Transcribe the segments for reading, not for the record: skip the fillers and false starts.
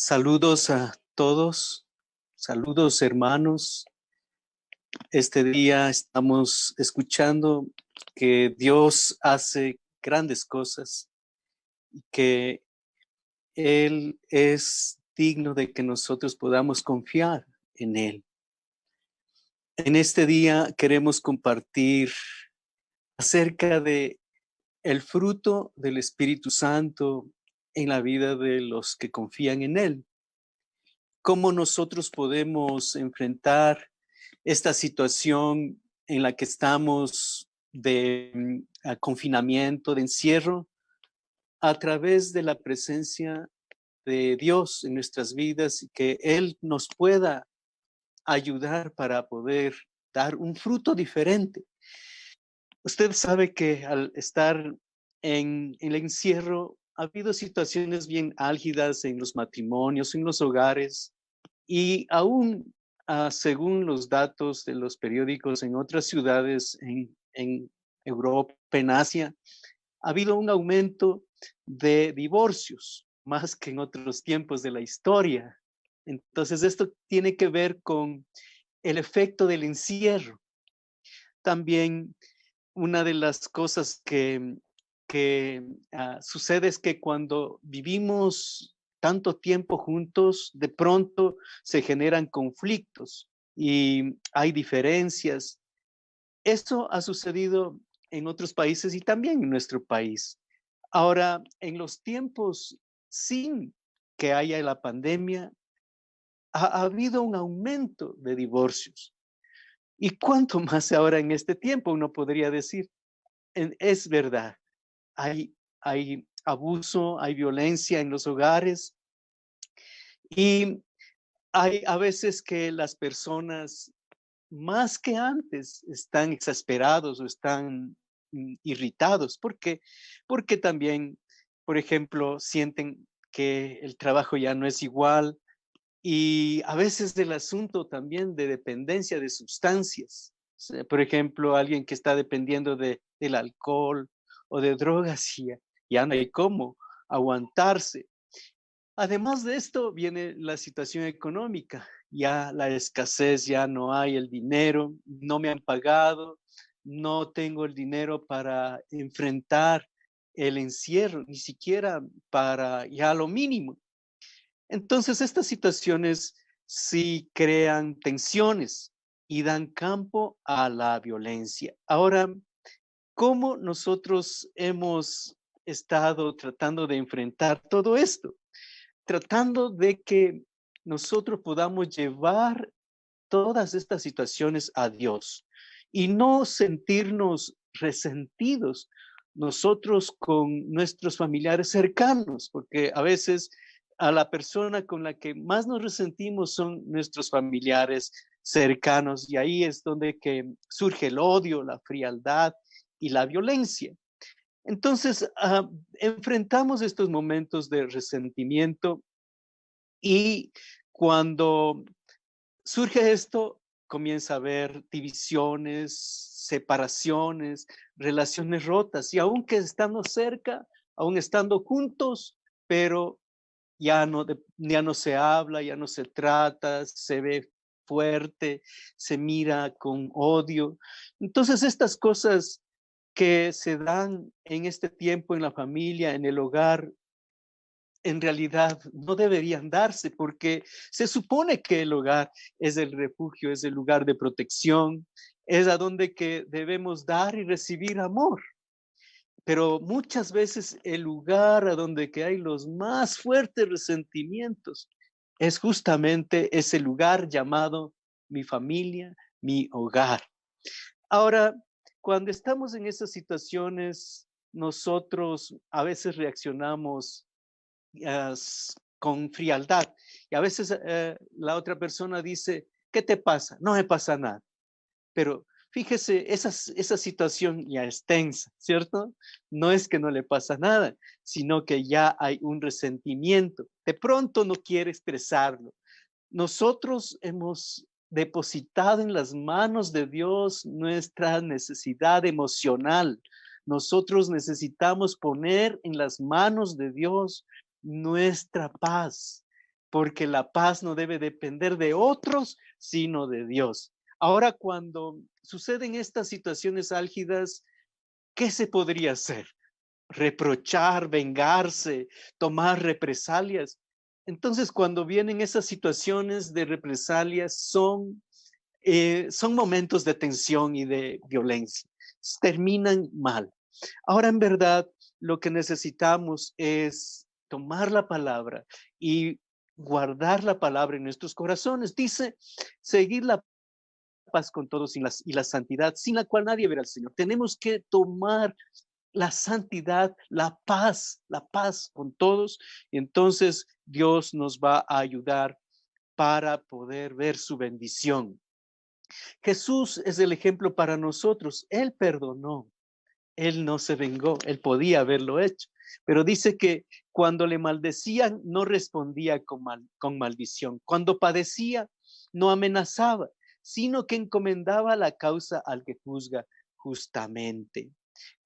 Saludos a todos, saludos hermanos. Este día estamos escuchando que Dios hace grandes cosas y que Él es digno de que nosotros podamos confiar en Él. En este día queremos compartir acerca de el fruto del Espíritu Santo en la vida de los que confían en Él. ¿Cómo nosotros podemos enfrentar esta situación en la que estamos de confinamiento, de encierro, a través de la presencia de Dios en nuestras vidas y que Él nos pueda ayudar para poder dar un fruto diferente? Usted sabe que al estar en el encierro ha habido situaciones bien álgidas en los matrimonios, en los hogares, y aún según los datos de los periódicos en otras ciudades en Europa, en Asia, ha habido un aumento de divorcios, más que en otros tiempos de la historia. Entonces, esto tiene que ver con el efecto del encierro. También una de las cosas que sucede es que cuando vivimos tanto tiempo juntos, de pronto se generan conflictos y hay diferencias. Esto ha sucedido en otros países y también en nuestro país. Ahora, en los tiempos sin que haya la pandemia, ha habido un aumento de divorcios. ¿Y cuánto más ahora en este tiempo? Uno podría decir, es verdad, hay abuso, hay violencia en los hogares y hay a veces que las personas más que antes están exasperados o están irritados. ¿Por qué? Porque también, por ejemplo, sienten que el trabajo ya no es igual y a veces el asunto también de dependencia de sustancias. O sea, por ejemplo, alguien que está dependiendo del alcohol o de drogas y ya no hay cómo aguantarse. Además de esto viene la situación económica, ya la escasez, ya no hay el dinero, no me han pagado, no tengo el dinero para enfrentar el encierro, ni siquiera para ya lo mínimo. Entonces, estas situaciones sí crean tensiones y dan campo a la violencia. Ahora, ¿cómo nosotros hemos estado tratando de enfrentar todo esto? Tratando de que nosotros podamos llevar todas estas situaciones a Dios y no sentirnos resentidos nosotros con nuestros familiares cercanos, porque a veces a la persona con la que más nos resentimos son nuestros familiares cercanos y ahí es donde que surge el odio, la frialdad y la violencia. Entonces, enfrentamos estos momentos de resentimiento y cuando surge esto, comienza a haber divisiones, separaciones, relaciones rotas, y aunque estando cerca, aún estando juntos, pero ya no se habla, ya no se trata, se ve fuerte, se mira con odio. Entonces, estas cosas que se dan en este tiempo en la familia, en el hogar, en realidad no deberían darse porque se supone que el hogar es el refugio, es el lugar de protección, es a donde que debemos dar y recibir amor. Pero muchas veces el lugar a donde que hay los más fuertes resentimientos es justamente ese lugar llamado mi familia, mi hogar. Ahora, cuando estamos en esas situaciones, nosotros a veces reaccionamos con frialdad. Y a veces la otra persona dice, ¿qué te pasa? No me pasa nada. Pero fíjese, esa situación ya es tensa, ¿cierto? No es que no le pasa nada, sino que ya hay un resentimiento. De pronto no quiere expresarlo. Nosotros hemos depositado en las manos de Dios nuestra necesidad emocional. Nosotros necesitamos poner en las manos de Dios nuestra paz. porque la paz no debe depender de otros, sino de Dios. Ahora, cuando suceden estas situaciones álgidas, ¿qué se podría hacer? Reprochar, vengarse, tomar represalias. Entonces, cuando vienen esas situaciones de represalias, son momentos de tensión y de violencia. Terminan mal. Ahora, en verdad, lo que necesitamos es tomar la palabra y guardar la palabra en nuestros corazones. Dice, seguir la paz con todos y la santidad, sin la cual nadie verá al Señor. Tenemos que tomar la santidad, la paz con todos, y entonces Dios nos va a ayudar para poder ver su bendición. Jesús es el ejemplo para nosotros. Él perdonó, él no se vengó, él podía haberlo hecho, pero dice que cuando le maldecían no respondía con maldición. Cuando padecía no amenazaba, sino que encomendaba la causa al que juzga justamente.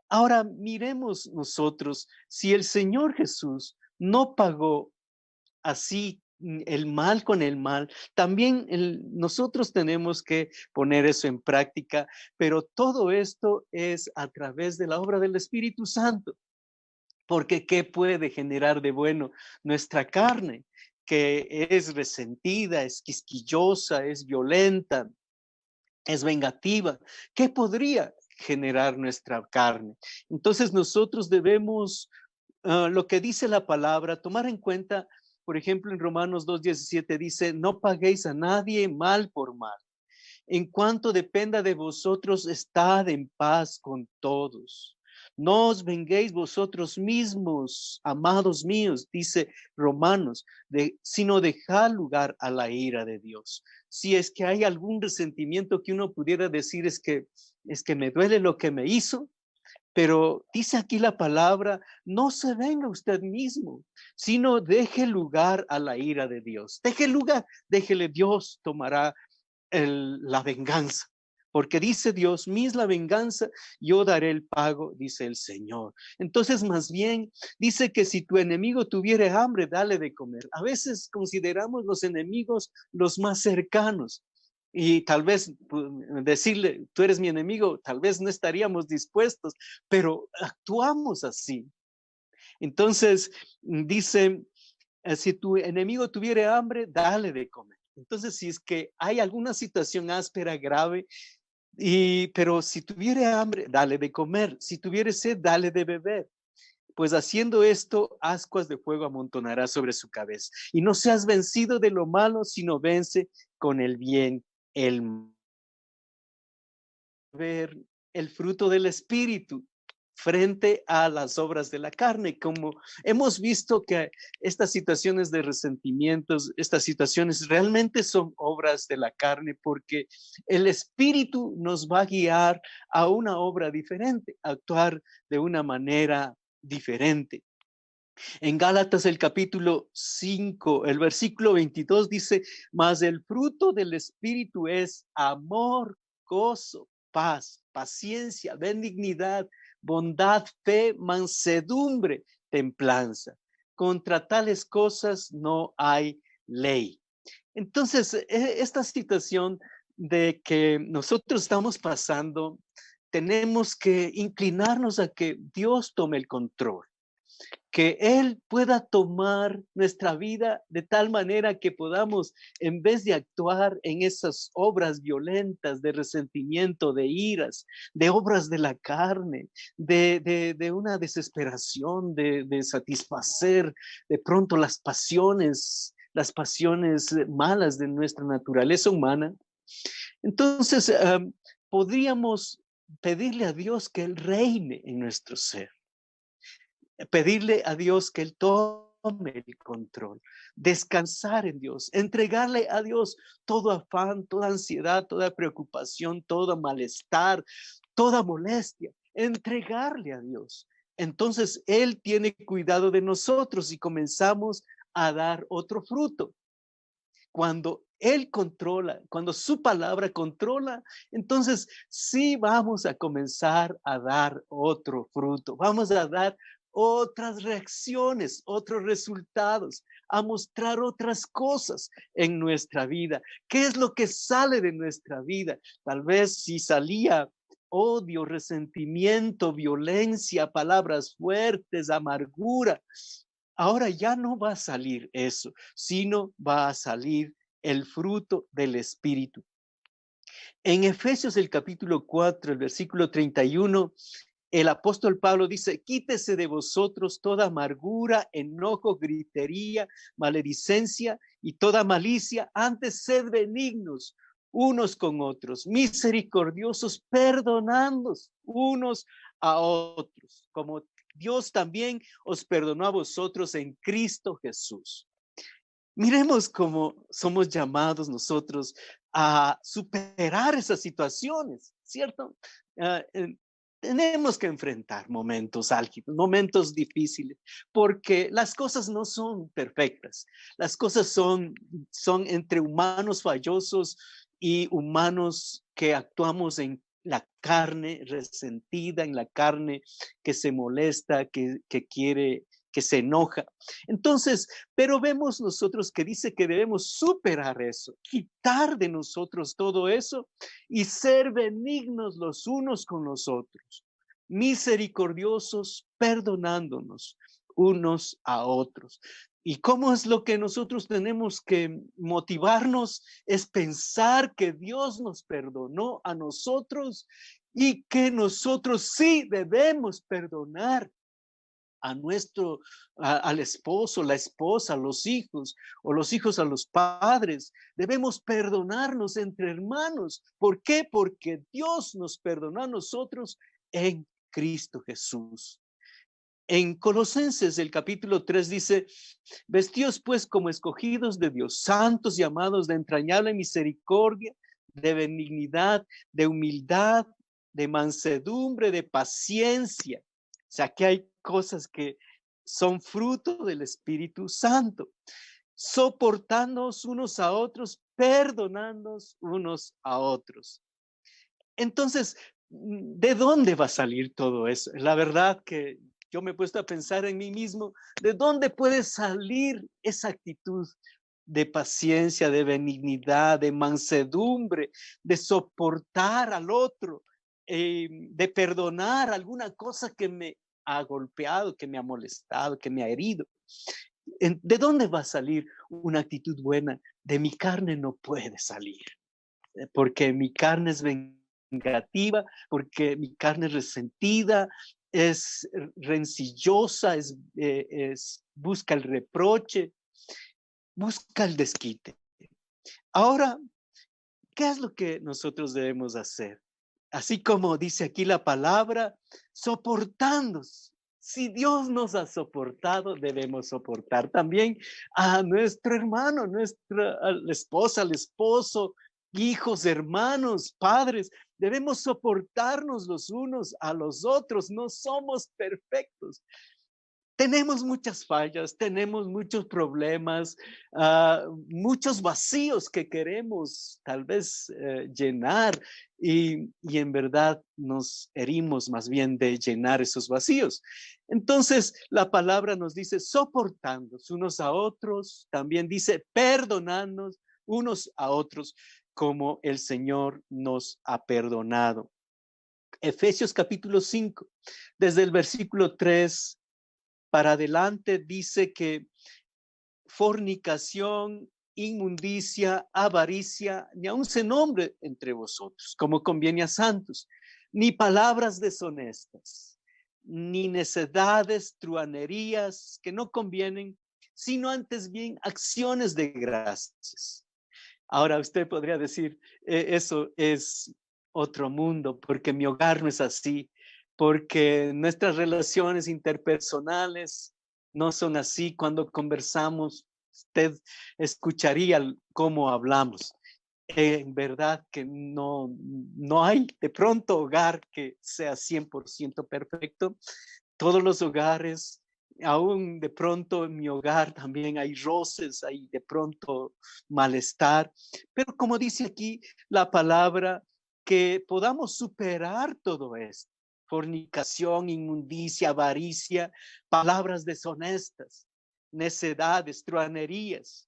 Ahora miremos nosotros, si el Señor Jesús no pagó así el mal con el mal, también nosotros tenemos que poner eso en práctica, pero todo esto es a través de la obra del Espíritu Santo, porque ¿qué puede generar de bueno nuestra carne? Que es resentida, es quisquillosa, es violenta, es vengativa. ¿Qué podría generar nuestra carne? Entonces nosotros debemos, lo que dice la palabra, tomar en cuenta, por ejemplo, en Romanos 2:17 dice, no paguéis a nadie mal por mal. En cuanto dependa de vosotros, estad en paz con todos. No os venguéis vosotros mismos, amados míos, dice Romanos, sino dejad lugar a la ira de Dios. Si es que hay algún resentimiento que uno pudiera decir es que me duele lo que me hizo, pero dice aquí la palabra, no se venga usted mismo, sino deje lugar a la ira de Dios. Deje lugar, déjele, Dios tomará la venganza. Porque dice Dios, mis la venganza, yo daré el pago, dice el Señor. Entonces, más bien, dice que si tu enemigo tuviere hambre, dale de comer. A veces consideramos los enemigos los más cercanos. Y tal vez decirle, tú eres mi enemigo, tal vez no estaríamos dispuestos, pero actuamos así. Entonces, dice, si tu enemigo tuviere hambre, dale de comer. Entonces, si es que hay alguna situación áspera, grave, pero si tuviere hambre, dale de comer. Si tuviere sed, dale de beber. Pues haciendo esto, ascuas de fuego amontonará sobre su cabeza. Y no seas vencido de lo malo, sino vence con el bien el ver el fruto del Espíritu frente a las obras de la carne, como hemos visto que estas situaciones de resentimientos, estas situaciones realmente son obras de la carne, porque el Espíritu nos va a guiar a una obra diferente, a actuar de una manera diferente. En Gálatas el capítulo 5, el versículo 22 dice, mas el fruto del Espíritu es amor, gozo, paz, paciencia, benignidad, bondad, fe, mansedumbre, templanza. Contra tales cosas no hay ley. Entonces, esta situación de que nosotros estamos pasando, tenemos que inclinarnos a que Dios tome el control, que Él pueda tomar nuestra vida de tal manera que podamos, en vez de actuar en esas obras violentas de resentimiento, de iras, de obras de la carne, de una desesperación, de satisfacer de pronto las pasiones malas de nuestra naturaleza humana. Entonces, podríamos pedirle a Dios que Él reine en nuestro ser, pedirle a Dios que Él tome el control, descansar en Dios, entregarle a Dios todo afán, toda ansiedad, toda preocupación, todo malestar, toda molestia, entregarle a Dios. Entonces Él tiene cuidado de nosotros y comenzamos a dar otro fruto. Cuando Él controla, cuando su palabra controla, entonces sí vamos a comenzar a dar otro fruto, vamos a dar otras reacciones, otros resultados, a mostrar otras cosas en nuestra vida. ¿Qué es lo que sale de nuestra vida? Tal vez si salía odio, resentimiento, violencia, palabras fuertes, amargura. Ahora ya no va a salir eso, sino va a salir el fruto del Espíritu. En Efesios el capítulo 4, el versículo 31, el apóstol Pablo dice: quítese de vosotros toda amargura, enojo, gritería, maledicencia y toda malicia, antes sed benignos unos con otros, misericordiosos, perdonándoos unos a otros, como Dios también os perdonó a vosotros en Cristo Jesús. Miremos cómo somos llamados nosotros a superar esas situaciones, ¿cierto? Ah, tenemos que enfrentar momentos álgidos, momentos difíciles, porque las cosas no son perfectas. Las cosas son entre humanos fallosos y humanos que actuamos en la carne resentida, en la carne que se molesta, que quiere, que se enoja. Entonces, pero vemos nosotros que dice que debemos superar eso, quitar de nosotros todo eso y ser benignos los unos con los otros, misericordiosos, perdonándonos unos a otros. ¿Y cómo es lo que nosotros tenemos que motivarnos? Es pensar que Dios nos perdonó a nosotros y que nosotros sí debemos perdonar al esposo, la esposa, los hijos, o los hijos a los padres. Debemos perdonarnos entre hermanos. ¿Por qué? Porque Dios nos perdonó a nosotros en Cristo Jesús. En Colosenses el capítulo 3 dice: vestíos pues como escogidos de Dios, santos y amados, de entrañable misericordia, de benignidad, de humildad, de mansedumbre, de paciencia. O sea, que hay cosas que son fruto del Espíritu Santo, soportándonos unos a otros, perdonándonos unos a otros. Entonces, ¿de dónde va a salir todo eso? La verdad que yo me he puesto a pensar en mí mismo, ¿de dónde puede salir esa actitud de paciencia, de benignidad, de mansedumbre, de soportar al otro, de perdonar alguna cosa que me ha golpeado, que me ha molestado, que me ha herido? ¿De dónde va a salir una actitud buena? De mi carne no puede salir, porque mi carne es vengativa, porque mi carne es resentida, es rencillosa, busca el reproche, busca el desquite. Ahora, ¿qué es lo que nosotros debemos hacer? Así como dice aquí la palabra, soportando. Si Dios nos ha soportado, debemos soportar también a nuestro hermano, a la esposa, al esposo, hijos, hermanos, padres. Debemos soportarnos los unos a los otros. No somos perfectos. Tenemos muchas fallas, tenemos muchos problemas, muchos vacíos que queremos tal vez llenar y en verdad nos herimos más bien de llenar esos vacíos. Entonces la palabra nos dice soportándonos unos a otros, también dice perdonándonos unos a otros como el Señor nos ha perdonado. Efesios capítulo 5, desde el versículo 3 para adelante dice que fornicación, inmundicia, avaricia, ni aun se nombre entre vosotros, como conviene a santos, ni palabras deshonestas, ni necedades, truanerías que no convienen, sino antes bien acciones de gracias. Ahora usted podría decir, eso es otro mundo, porque mi hogar no es así, porque nuestras relaciones interpersonales no son así. Cuando conversamos, usted escucharía cómo hablamos. En verdad que no hay de pronto hogar que sea 100% perfecto. Todos los hogares, aún de pronto en mi hogar también hay roces, hay de pronto malestar, pero como dice aquí la palabra, que podamos superar todo esto, fornicación, inmundicia, avaricia, palabras deshonestas, necedades, truanerías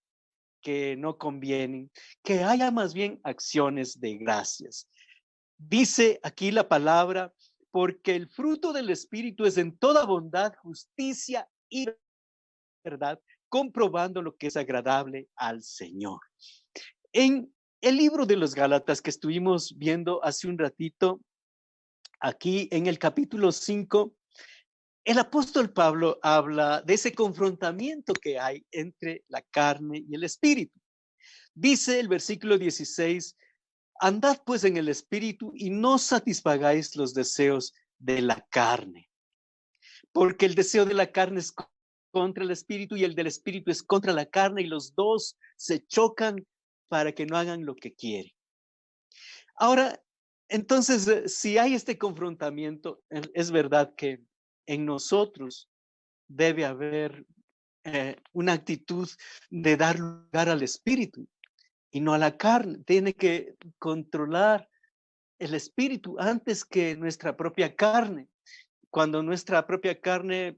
que no convienen, que haya más bien acciones de gracias. Dice aquí la palabra, porque el fruto del Espíritu es en toda bondad, justicia y verdad, comprobando lo que es agradable al Señor. En el libro de los Gálatas que estuvimos viendo hace un ratito, aquí en el capítulo 5, el apóstol Pablo habla de ese confrontamiento que hay entre la carne y el espíritu. Dice el versículo 16, andad pues en el espíritu y no satisfagáis los deseos de la carne, porque el deseo de la carne es contra el espíritu y el del espíritu es contra la carne y los dos se chocan para que no hagan lo que quieren. Ahora, entonces, si hay este confrontamiento, es verdad que en nosotros debe haber una actitud de dar lugar al espíritu y no a la carne. Tiene que controlar el espíritu antes que nuestra propia carne. Cuando nuestra propia carne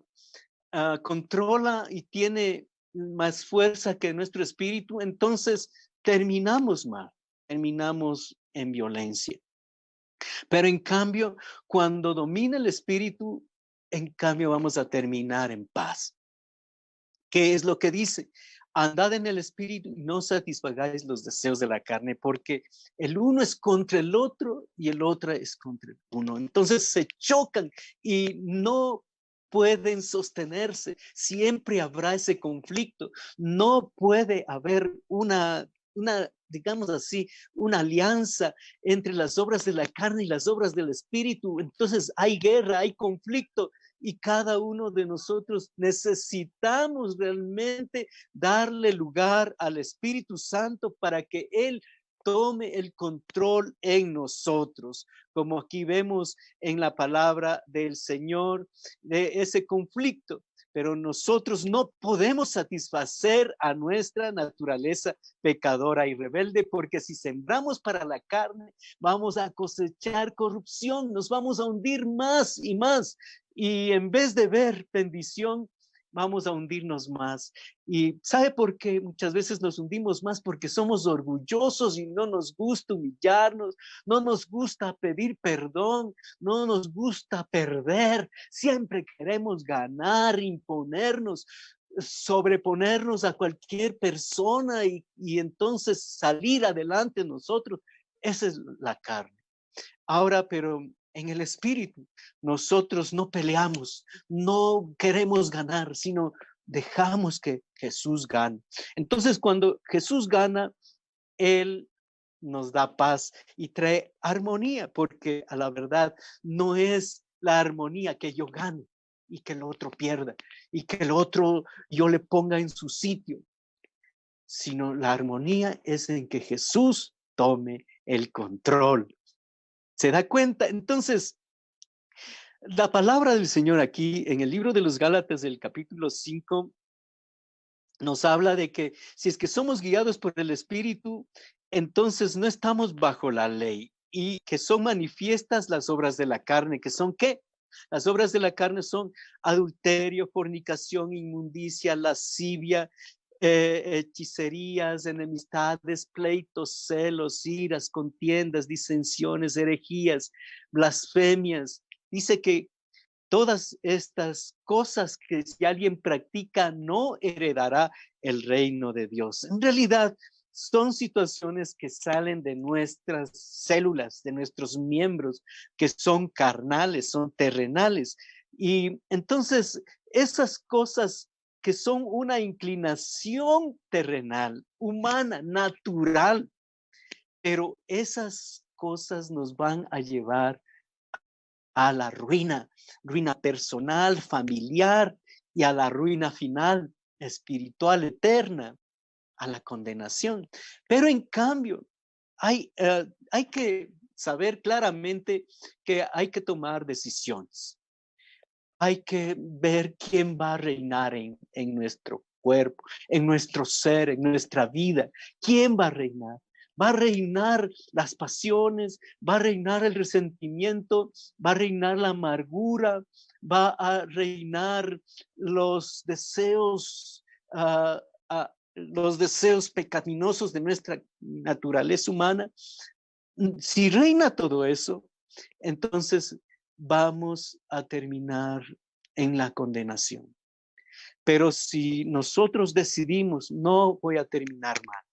controla y tiene más fuerza que nuestro espíritu, entonces terminamos mal, terminamos en violencia. Pero en cambio, cuando domina el espíritu, en cambio vamos a terminar en paz. ¿Qué es lo que dice? Andad en el espíritu y no satisfagáis los deseos de la carne, porque el uno es contra el otro y el otro es contra el uno. Entonces se chocan y no pueden sostenerse. Siempre habrá ese conflicto. No puede haber una, digamos así, una alianza entre las obras de la carne y las obras del espíritu. Entonces hay guerra, hay conflicto. Y cada uno de nosotros necesitamos realmente darle lugar al Espíritu Santo para que Él tome el control en nosotros, como aquí vemos en la palabra del Señor, de ese conflicto. Pero nosotros no podemos satisfacer a nuestra naturaleza pecadora y rebelde, porque si sembramos para la carne, vamos a cosechar corrupción, nos vamos a hundir más y más. Y en vez de ver bendición, vamos a hundirnos más. ¿Y sabe por qué muchas veces nos hundimos más? Porque somos orgullosos y no nos gusta humillarnos, no nos gusta pedir perdón, no nos gusta perder. Siempre queremos ganar, imponernos, sobreponernos a cualquier persona y entonces salir adelante nosotros. Esa es la carne. Ahora, pero en el espíritu, nosotros no peleamos, no queremos ganar, sino dejamos que Jesús gane. Entonces, cuando Jesús gana, Él nos da paz y trae armonía, porque a la verdad no es la armonía que yo gane y que el otro pierda y que el otro yo le ponga en su sitio, sino la armonía es en que Jesús tome el control. ¿Se da cuenta? Entonces, la palabra del Señor aquí en el libro de los Gálatas del capítulo 5 nos habla de que si es que somos guiados por el Espíritu, entonces no estamos bajo la ley y que son manifiestas las obras de la carne, que son ¿qué? Las obras de la carne son adulterio, fornicación, inmundicia, lascivia, hechicerías, enemistades, pleitos, celos, iras, contiendas, disensiones, herejías, blasfemias. Dice que todas estas cosas que si alguien practica no heredará el reino de Dios. En realidad son situaciones que salen de nuestras células, de nuestros miembros, que son carnales, son terrenales. Y entonces esas cosas que son una inclinación terrenal, humana, natural, pero esas cosas nos van a llevar a la ruina, ruina personal, familiar y a la ruina final, espiritual, eterna, a la condenación. Pero en cambio, hay que saber claramente que hay que tomar decisiones. Hay que ver quién va a reinar en nuestro cuerpo, en nuestro ser, en nuestra vida. ¿Quién va a reinar? va a reinar las pasiones, va a reinar el resentimiento, va a reinar la amargura, va a reinar los deseos, los deseos pecaminosos de nuestra naturaleza humana. Si reina todo eso, entonces vamos a terminar en la condenación. Pero si nosotros decidimos, no voy a terminar mal,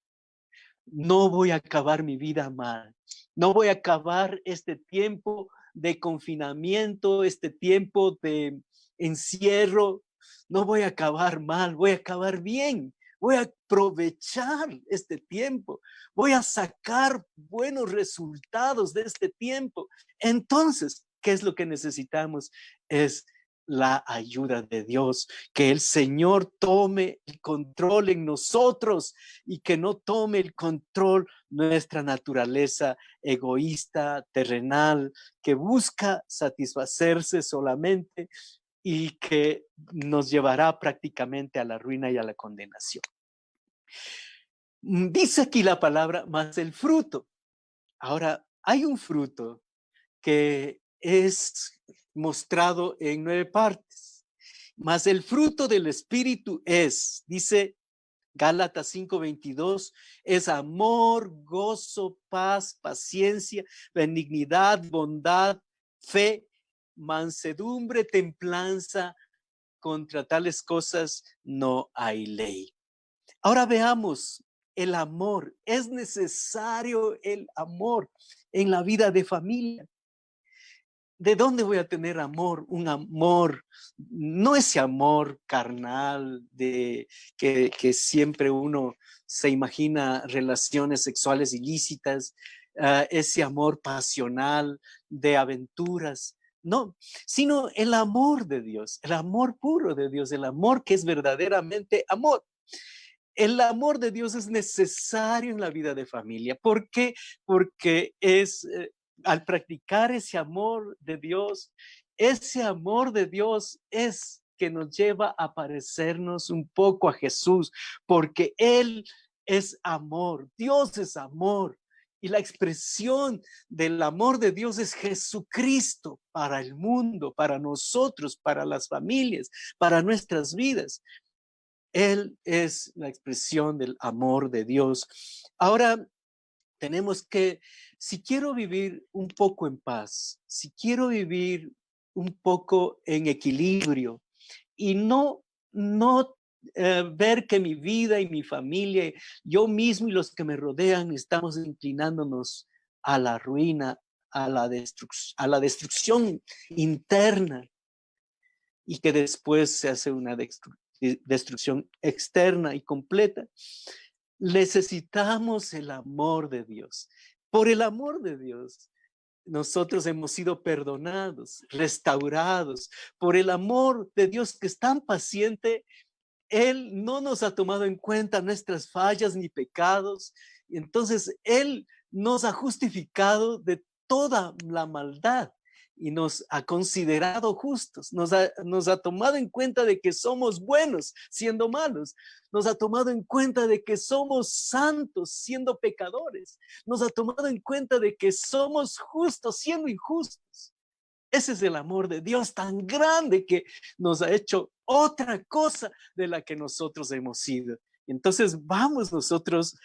no voy a acabar mi vida mal, no voy a acabar este tiempo de confinamiento, este tiempo de encierro, no voy a acabar mal, voy a acabar bien. Voy a aprovechar este tiempo, voy a sacar buenos resultados de este tiempo. Entonces, ¿qué es lo que necesitamos? Es la ayuda de Dios, que el Señor tome el control en nosotros y que no tome el control nuestra naturaleza egoísta, terrenal, que busca satisfacerse solamente y que nos llevará prácticamente a la ruina y a la condenación. Dice aquí la palabra, más el fruto. Ahora, hay un fruto que es mostrado en 9 partes. Mas el fruto del Espíritu es, dice Gálatas 5:22, es amor, gozo, paz, paciencia, benignidad, bondad, fe, mansedumbre, templanza. Contra tales cosas no hay ley. Ahora veamos el amor. Es necesario el amor en la vida de familia. ¿De dónde voy a tener amor? Un amor, no ese amor carnal de que siempre uno se imagina relaciones sexuales ilícitas, ese amor pasional de aventuras, no, sino el amor de Dios, el amor puro de Dios, el amor que es verdaderamente amor. El amor de Dios es necesario en la vida de familia. ¿Por qué? Porque es al practicar ese amor de Dios es que nos lleva a parecernos un poco a Jesús, porque Él es amor, Dios es amor. Y la expresión del amor de Dios es Jesucristo para el mundo, para nosotros, para las familias, para nuestras vidas. Él es la expresión del amor de Dios. Ahora tenemos que, si quiero vivir un poco en paz, si quiero vivir un poco en equilibrio y no ver que mi vida y mi familia, yo mismo y los que me rodean, estamos inclinándonos a la ruina, a la destrucción interna y que después se hace una destrucción externa y completa. Necesitamos el amor de Dios. Por el amor de Dios, nosotros hemos sido perdonados, restaurados. Por el amor de Dios que es tan paciente, Él no nos ha tomado en cuenta nuestras fallas ni pecados. Entonces, Él nos ha justificado de toda la maldad y nos ha considerado justos, nos ha tomado en cuenta de que somos buenos siendo malos, nos ha tomado en cuenta de que somos santos siendo pecadores, nos ha tomado en cuenta de que somos justos siendo injustos. Ese es el amor de Dios tan grande que nos ha hecho otra cosa de la que nosotros hemos sido. Entonces vamos nosotros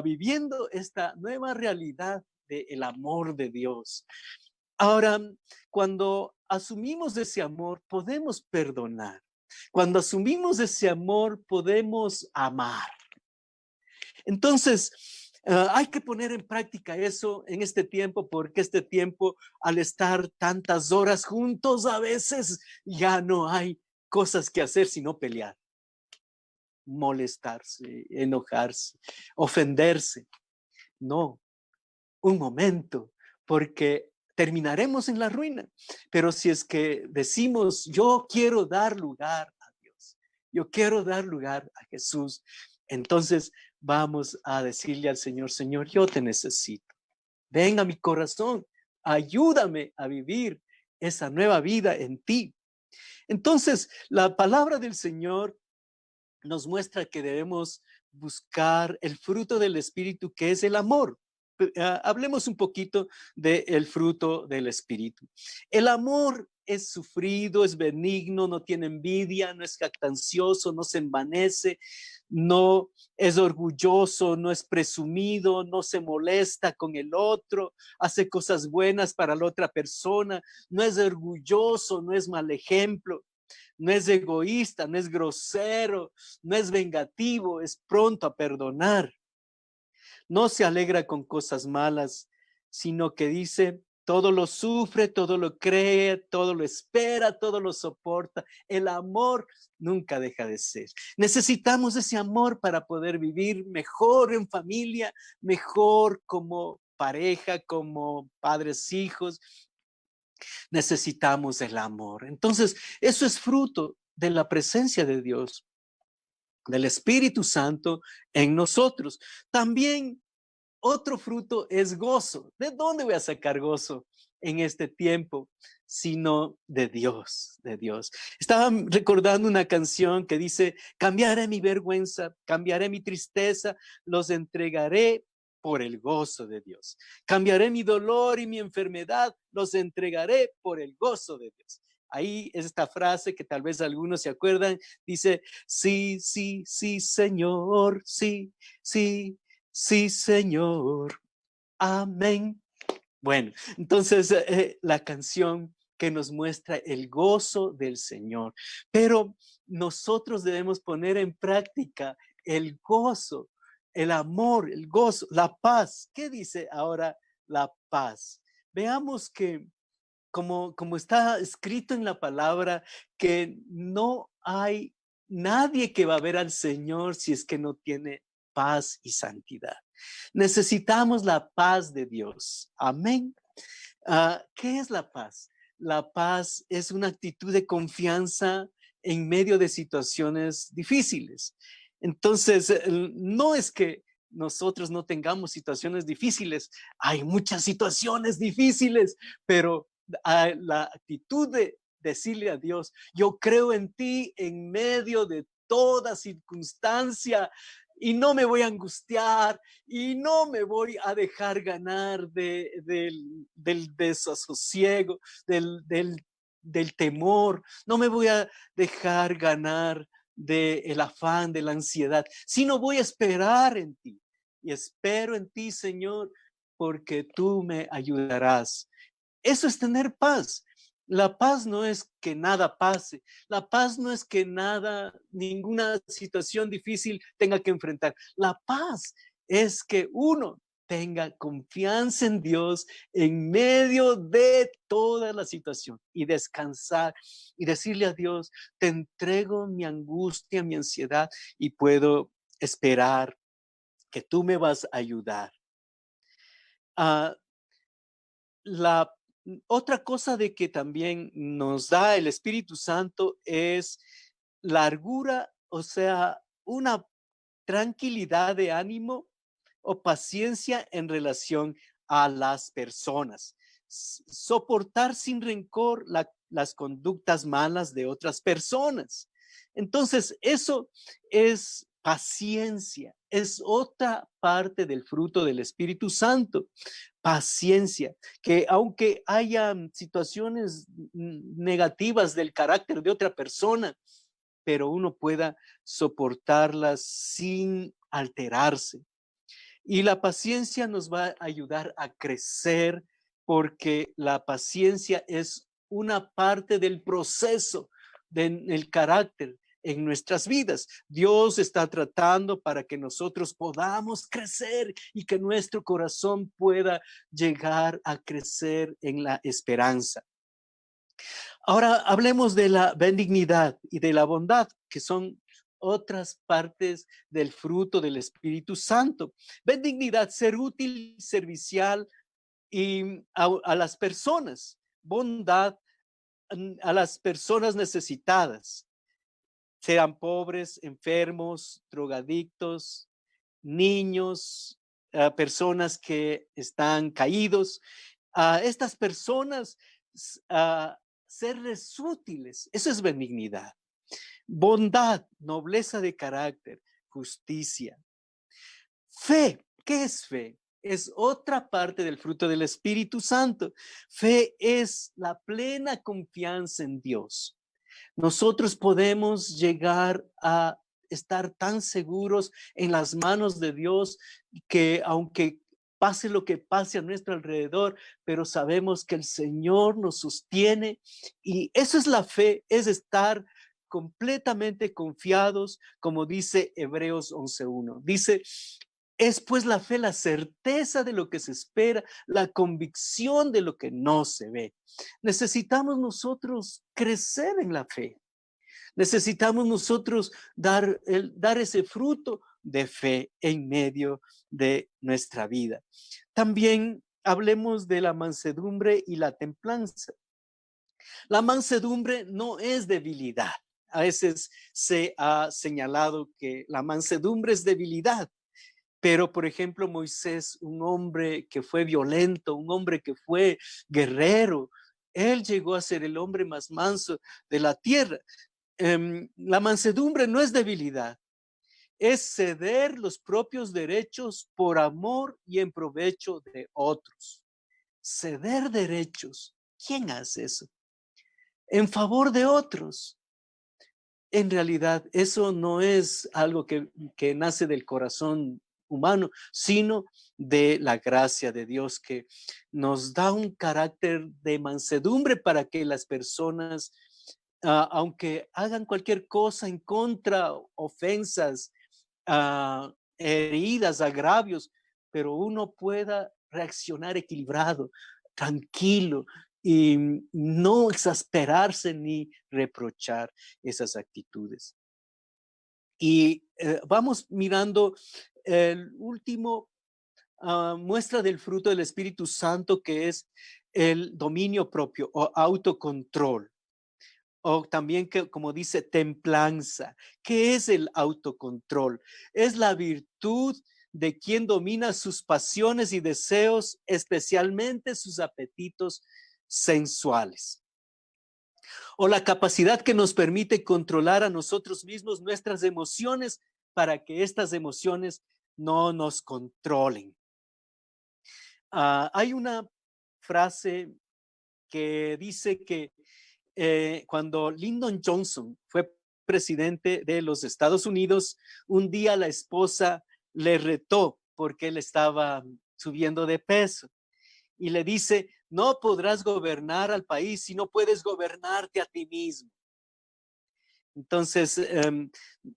viviendo esta nueva realidad del amor de Dios. Ahora, cuando asumimos ese amor, podemos perdonar. Cuando asumimos ese amor, podemos amar. Entonces, hay que poner en práctica eso en este tiempo, porque este tiempo, al estar tantas horas juntos, a veces ya no hay cosas que hacer sino pelear, molestarse, enojarse, ofenderse. No, un momento, porque terminaremos en la ruina. Pero si es que decimos, yo quiero dar lugar a Dios, yo quiero dar lugar a Jesús, entonces vamos a decirle al Señor, Señor, yo te necesito. Ven a mi corazón, ayúdame a vivir esa nueva vida en ti. Entonces, la palabra del Señor nos muestra que debemos buscar el fruto del Espíritu, que es el amor. hablemos un poquito del fruto del Espíritu. El amor es sufrido, es benigno, no tiene envidia, no es jactancioso, no se envanece, no es orgulloso, no es presumido, no se molesta con el otro, hace cosas buenas para la otra persona, no es orgulloso, no es mal ejemplo, no es egoísta, no es grosero, no es vengativo, es pronto a perdonar. No se alegra con cosas malas, sino que dice, todo lo sufre, todo lo cree, todo lo espera, todo lo soporta. El amor nunca deja de ser. Necesitamos ese amor para poder vivir mejor en familia, mejor como pareja, como padres, hijos. Necesitamos el amor. Entonces, eso es fruto de la presencia de Dios, del Espíritu Santo en nosotros. También otro fruto es gozo. ¿De dónde voy a sacar gozo en este tiempo? Sino de Dios, de Dios. Estaba recordando una canción que dice, cambiaré mi vergüenza, cambiaré mi tristeza, los entregaré por el gozo de Dios. Cambiaré mi dolor y mi enfermedad, los entregaré por el gozo de Dios. Ahí es esta frase que tal vez algunos se acuerdan, dice, sí, sí, sí, Señor, sí, sí, sí, Señor. Amén. Bueno, entonces la canción que nos muestra el gozo del Señor. Pero nosotros debemos poner en práctica el gozo, el amor, el gozo, la paz. ¿Qué dice ahora la paz? Veamos que como está escrito en la palabra, que no hay nadie que va a ver al Señor si es que no tiene paz y santidad. Necesitamos la paz de Dios. Amén. ¿Qué es la paz? La paz es una actitud de confianza en medio de situaciones difíciles. Entonces, no es que nosotros no tengamos situaciones difíciles. Hay muchas situaciones difíciles, pero la actitud de decirle a Dios, yo creo en ti en medio de toda circunstancia y no me voy a angustiar y no me voy a dejar ganar del desasosiego, del temor, no me voy a dejar ganar del afán, de la ansiedad, sino voy a esperar en ti. Y espero en ti, Señor, porque tú me ayudarás. Eso es tener paz. La paz no es que nada pase. La paz no es que nada, ninguna situación difícil tenga que enfrentar. La paz es que uno tenga confianza en Dios en medio de toda la situación y descansar y decirle a Dios, te entrego mi angustia, mi ansiedad y puedo esperar que tú me vas a ayudar. Uh, la otra cosa de que también nos da el Espíritu Santo es largura, o sea, una tranquilidad de ánimo o paciencia en relación a las personas. Soportar sin rencor las conductas malas de otras personas. Entonces, eso es paciencia, es otra parte del fruto del Espíritu Santo. Paciencia, que aunque haya situaciones negativas del carácter de otra persona, pero uno pueda soportarlas sin alterarse. Y la paciencia nos va a ayudar a crecer porque la paciencia es una parte del proceso del carácter en nuestras vidas. Dios está tratando para que nosotros podamos crecer y que nuestro corazón pueda llegar a crecer en la esperanza. Ahora hablemos de la benignidad y de la bondad, que son otras partes del fruto del Espíritu Santo. Benignidad, ser útil, servicial y a las personas. Bondad, a las personas necesitadas, sean pobres, enfermos, drogadictos, niños, personas que están caídos. A estas personas, serles útiles, eso es benignidad. Bondad, nobleza de carácter, justicia. Fe, ¿qué es fe? es otra parte del fruto del Espíritu Santo. Fe es la plena confianza en Dios. Nosotros podemos llegar a estar tan seguros en las manos de Dios que aunque pase lo que pase a nuestro alrededor, pero sabemos que el Señor nos sostiene, y eso es la fe, es estar completamente confiados, como dice Hebreos 11:1. Dice, es pues la fe la certeza de lo que se espera, la convicción de lo que no se ve. Necesitamos nosotros crecer en la fe. Necesitamos nosotros dar ese fruto de fe en medio de nuestra vida. También hablemos de la mansedumbre y la templanza. La mansedumbre no es debilidad. A veces se ha señalado que la mansedumbre es debilidad. Pero, por ejemplo, Moisés, un hombre que fue violento, un hombre que fue guerrero, él llegó a ser el hombre más manso de la tierra. La mansedumbre no es debilidad, es ceder los propios derechos por amor y en provecho de otros. Ceder derechos. ¿Quién hace eso? En favor de otros. En realidad, eso no es algo que nace del corazón humano, sino de la gracia de Dios, que nos da un carácter de mansedumbre para que las personas, aunque hagan cualquier cosa en contra, ofensas, heridas, agravios, pero uno pueda reaccionar equilibrado, tranquilo, y no exasperarse ni reprochar esas actitudes. Y vamos mirando el último muestra del fruto del Espíritu Santo, que es el dominio propio o autocontrol. O también, que, como dice, templanza. ¿Qué es el autocontrol? Es la virtud de quien domina sus pasiones y deseos, especialmente sus apetitos sensuales. O la capacidad que nos permite controlar a nosotros mismos nuestras emociones para que estas emociones no nos controlen. Hay una frase que dice que cuando Lyndon Johnson fue presidente de los Estados Unidos, un día la esposa le retó porque él estaba subiendo de peso y le dice, no podrás gobernar al país si no puedes gobernarte a ti mismo. Entonces,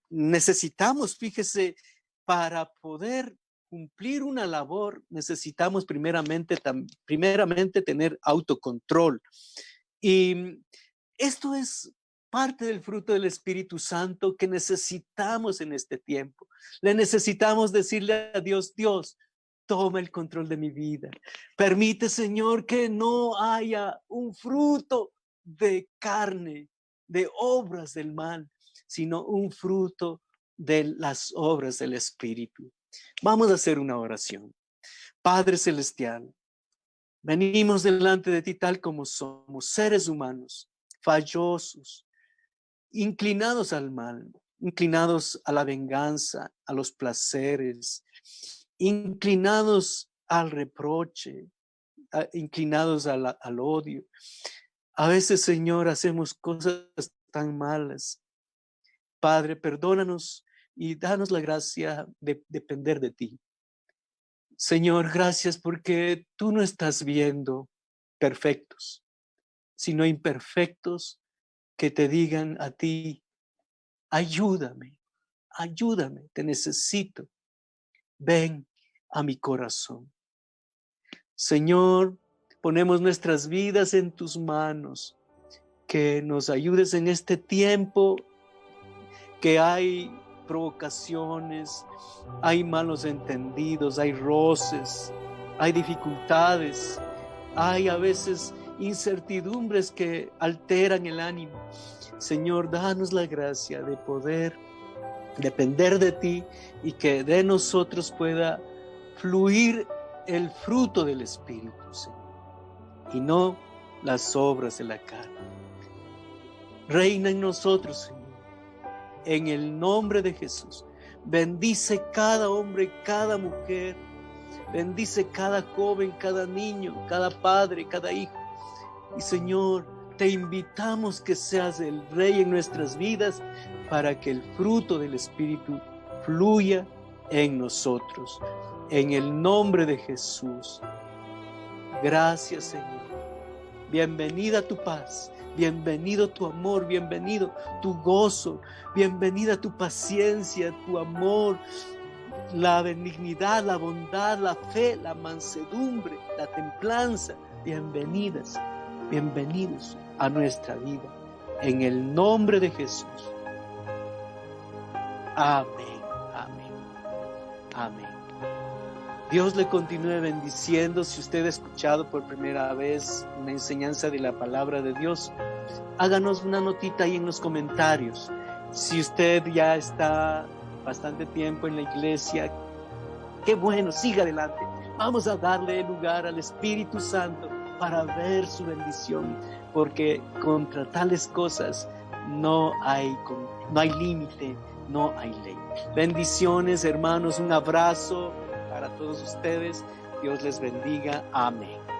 necesitamos, fíjese, para poder cumplir una labor, necesitamos primeramente tener autocontrol. Y esto es parte del fruto del Espíritu Santo que necesitamos en este tiempo. Le necesitamos decirle a Dios, Dios, toma el control de mi vida. Permite, Señor, que no haya un fruto de carne, de obras del mal, sino un fruto de las obras del Espíritu. Vamos a hacer una oración. Padre Celestial, venimos delante de ti tal como somos, seres humanos, fallosos, inclinados al mal, inclinados a la venganza, a los placeres, inclinados al reproche, inclinados al odio. A veces, Señor, hacemos cosas tan malas. Padre, perdónanos y danos la gracia de depender de ti. Señor, gracias porque tú no estás viendo perfectos, sino imperfectos que te digan a ti, ayúdame, ayúdame, te necesito. Ven a mi corazón. Señor, ponemos nuestras vidas en tus manos, que nos ayudes en este tiempo que hay provocaciones, hay malos entendidos, hay roces, hay dificultades, hay a veces incertidumbres que alteran el ánimo. Señor, danos la gracia de poder depender de ti y que de nosotros pueda fluir el fruto del Espíritu, Señor, y no las obras de la carne. Reina en nosotros, Señor, en el nombre de Jesús. Bendice cada hombre, cada mujer. bendice cada joven, cada niño, cada padre, cada hijo. Y Señor, te invitamos que seas el Rey en nuestras vidas para que el fruto del Espíritu fluya en nosotros. En el nombre de Jesús. Gracias, Señor. Bienvenida tu paz, bienvenido tu amor, bienvenido tu gozo, bienvenida tu paciencia, tu amor, la benignidad, la bondad, la fe, la mansedumbre, la templanza. Bienvenidas, bienvenidos a nuestra vida. En el nombre de Jesús. Amén, amén, amén. Dios le continúe bendiciendo. Si usted ha escuchado por primera vez una enseñanza de la palabra de Dios, háganos una notita ahí en los comentarios. Si usted ya está bastante tiempo en la iglesia, qué bueno, siga adelante. Vamos a darle lugar al Espíritu Santo para ver su bendición, porque contra tales cosas no hay límite, no hay ley. Bendiciones, hermanos, un abrazo para todos ustedes. Dios les bendiga. Amén.